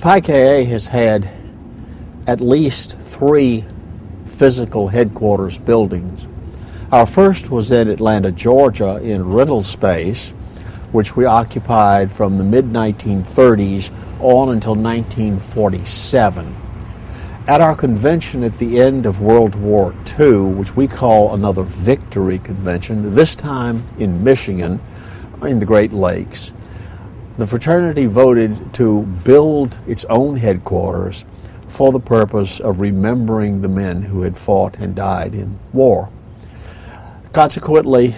Pi KA has had at least 3 physical headquarters buildings. Our first was in Atlanta, Georgia, in rental space, which we occupied from the mid-1930s on until 1947. At our convention at the end of World War II, which we call another Victory Convention, this time in Michigan, in the Great Lakes, the fraternity voted to build its own headquarters for the purpose of remembering the men who had fought and died in war. Consequently,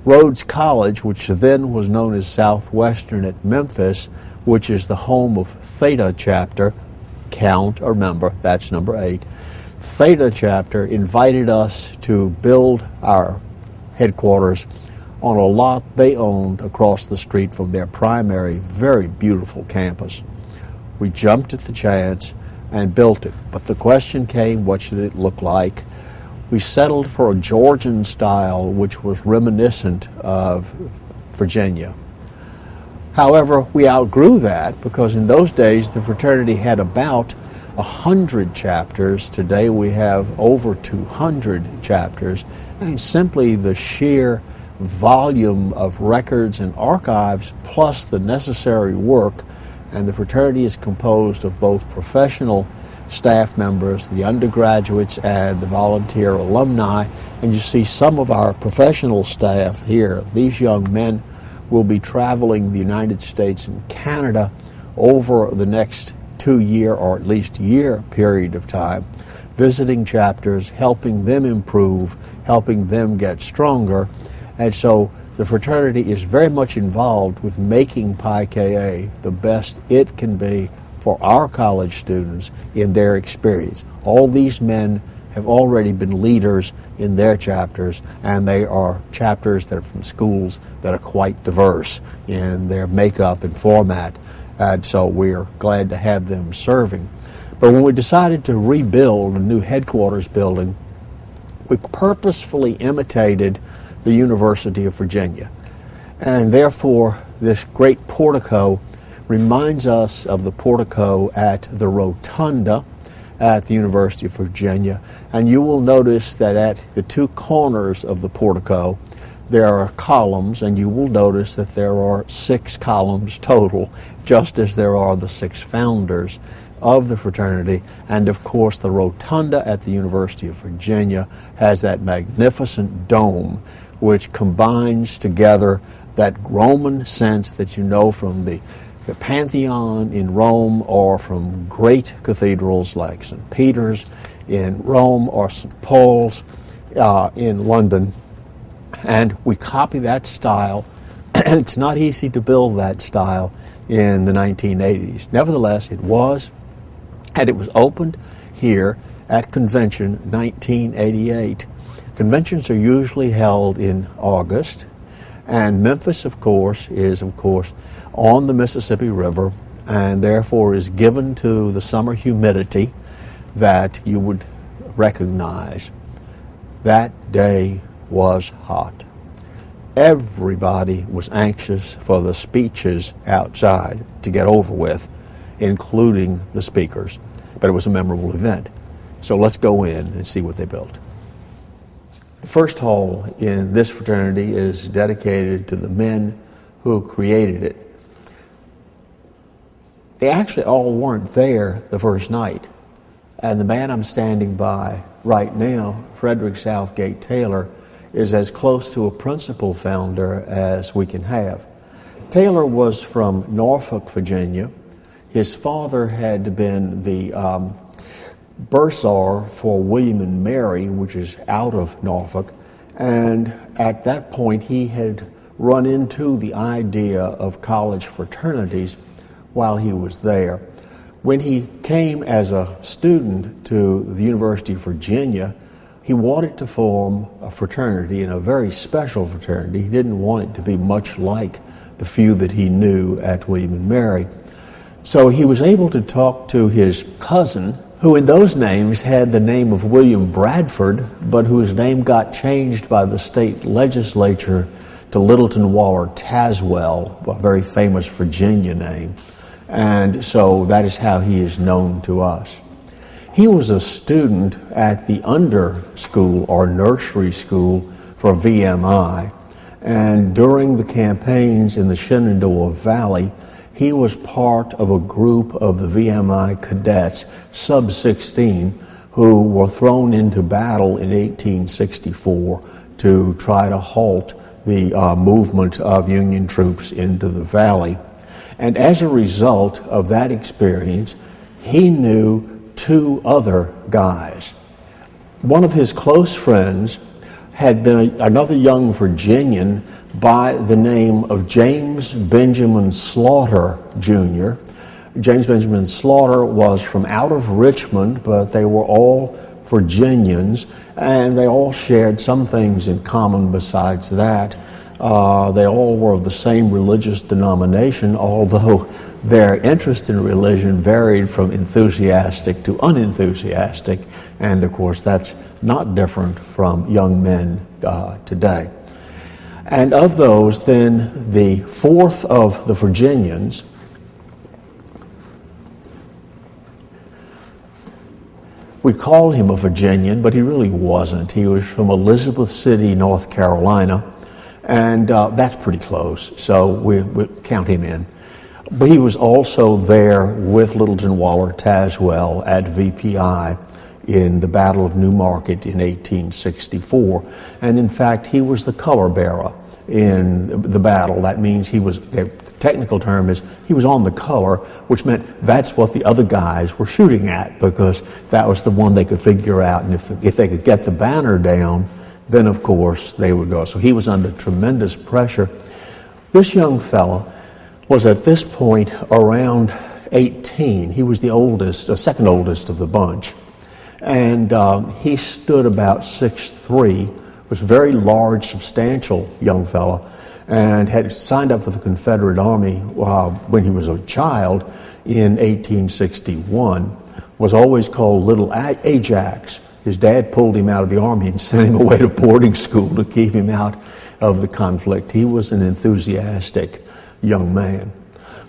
Rhodes College, which then was known as Southwestern at Memphis, which is the home of Theta Chapter, count or remember, that's number 8, Theta Chapter invited us to build our headquarters on a lot they owned across the street from their primary, very beautiful campus. We jumped at the chance and built it. But the question came, what should it look like? We settled for a Georgian style, which was reminiscent of Virginia. However, we outgrew that because in those days the fraternity had about 100 chapters. Today we have over 200 chapters, and simply the sheer volume of records and archives plus the necessary work, and the fraternity is composed of both professional staff members, the undergraduates, and the volunteer alumni. And you see some of our professional staff here. These young men will be traveling the United States and Canada over the next 2-year or at least year period of time, visiting chapters, helping them improve, helping them get stronger. And so the fraternity is very much involved with making Pi KA the best it can be for our college students in their experience. All these men have already been leaders in their chapters, and they are chapters that are from schools that are quite diverse in their makeup and format, and so we're glad to have them serving. But when we decided to rebuild a new headquarters building, we purposefully imitated the University of Virginia, and therefore this great portico reminds us of the portico at the Rotunda at the University of Virginia. And you will notice that at the 2 corners of the portico there are columns, and you will notice that there are 6 columns total, just as there are the 6 founders of the fraternity. And of course the Rotunda at the University of Virginia has that magnificent dome which combines together that Roman sense that you know from the Pantheon in Rome, or from great cathedrals like St. Peter's in Rome or St. Paul's in London. And we copy that style, and it's not easy to build that style in the 1980s. Nevertheless, it was, and it was opened here at Convention 1988. Conventions are usually held in August, and Memphis, of course, is on the Mississippi River, and therefore is given to the summer humidity that you would recognize. That day was hot. Everybody was anxious for the speeches outside to get over with, including the speakers. But it was a memorable event. So let's go in and see what they built. The first hall in this fraternity is dedicated to the men who created it. They actually all weren't there the first night. And the man I'm standing by right now, Frederick Southgate Taylor, is as close to a principal founder as we can have. Taylor was from Norfolk, Virginia. His father had been the bursar for William and Mary, which is out of Norfolk. And at that point, he had run into the idea of college fraternities while he was there. When he came as a student to the University of Virginia, he wanted to form a fraternity, and a very special fraternity. He didn't want it to be much like the few that he knew at William and Mary. So he was able to talk to his cousin, who in those names had the name of William Bradford, but whose name got changed by the state legislature to Littleton Waller Tazewell, a very famous Virginia name. And so that is how he is known to us. He was a student at the under school or nursery school for VMI. And during the campaigns in the Shenandoah Valley, he was part of a group of the VMI cadets, sub-16, who were thrown into battle in 1864 to try to halt the movement of Union troops into the valley. And as a result of that experience, he knew two other guys. One of his close friends had been another young Virginian by the name of James Benjamin Slaughter, Jr. James Benjamin Slaughter was from out of Richmond, but they were all Virginians, and they all shared some things in common besides that. They all were of the same religious denomination, although their interest in religion varied from enthusiastic to unenthusiastic, and of course that's not different from young men today. And of those, then the fourth of the Virginians, we call him a Virginian, but he really wasn't. He was from Elizabeth City, North Carolina, and that's pretty close, so we count him in. But he was also there with Littleton Waller Tazewell at VPI in the Battle of New Market in 1864. And in fact, he was the color bearer in the battle. That means the technical term is he was on the color, which meant that's what the other guys were shooting at, because that was the one they could figure out. And if they could get the banner down, then of course they would go. So he was under tremendous pressure. This young fellow was at this point around 18. He was the oldest, second oldest of the bunch. And he stood about 6'3", was a very large, substantial young fellow, and had signed up for the Confederate Army when he was a child in 1861, was always called Little Ajax. His dad pulled him out of the Army and sent him away to boarding school to keep him out of the conflict. He was an enthusiastic young man.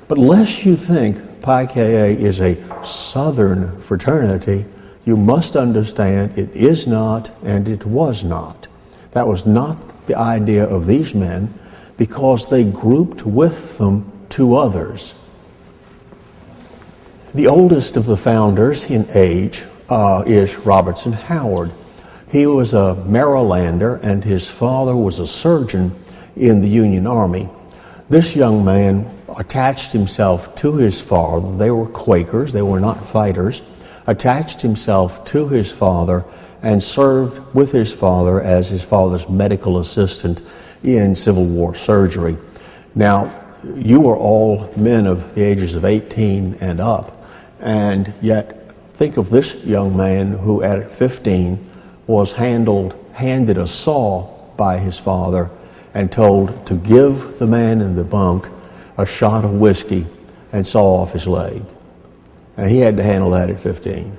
But lest you think Pi Ka is a Southern fraternity, you must understand it is not and it was not. That was not the idea of these men, because they grouped with them two others. The oldest of the founders in age is Robertson Howard. He was a Marylander, and his father was a surgeon in the Union Army. This young man attached himself to his father. They were Quakers, they were not fighters. Attached himself to his father and served with his father as his father's medical assistant in Civil War surgery. Now, you are all men of the ages of 18 and up, and yet think of this young man who at 15 was handed a saw by his father and told to give the man in the bunk a shot of whiskey and saw off his leg. And he had to handle that at 15.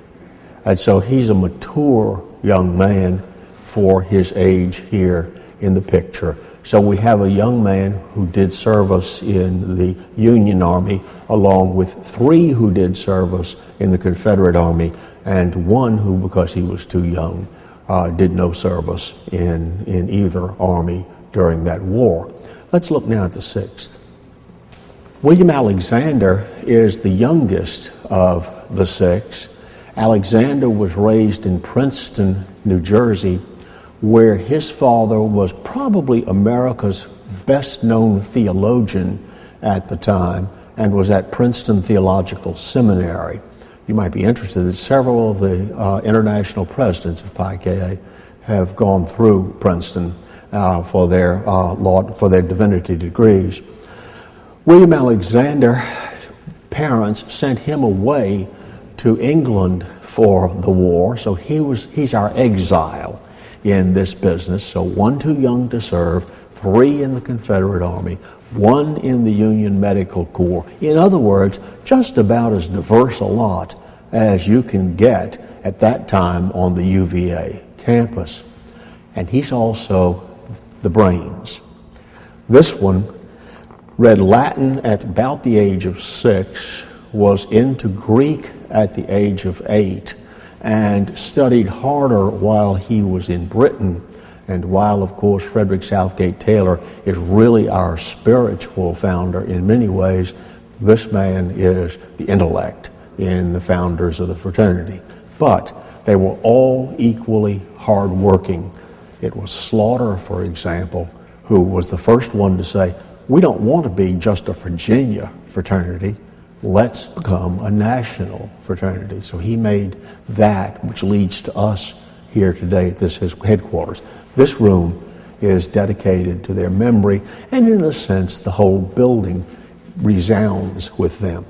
And so he's a mature young man for his age here in the picture. So we have a young man who did service in the Union Army, along with three who did service in the Confederate Army, and one who, because he was too young, did no service in either army during that war. Let's look now at the sixth. William Alexander is the youngest of the six. Alexander was raised in Princeton, New Jersey, where his father was probably America's best-known theologian at the time and was at Princeton Theological Seminary. You might be interested that several of the international presidents of Pi Ka have gone through Princeton for their divinity degrees. William Alexander's parents sent him away to England for the war, so he's our exile in this business. So 1 too young to serve, 3 in the Confederate Army, 1 in the Union Medical Corps. In other words, just about as diverse a lot as you can get at that time on the UVA campus. And he's also the brains. This one read Latin at about the age of 6, was into Greek at the age of 8 and studied harder while he was in Britain. And while, of course, Frederick Southgate Taylor is really our spiritual founder in many ways, this man is the intellect in the founders of the fraternity. But they were all equally hardworking. It was Slaughter, for example, who was the first one to say, we don't want to be just a Virginia fraternity. Let's become a national fraternity. So he made that, which leads to us here today at this headquarters. This room is dedicated to their memory, and in a sense, the whole building resounds with them.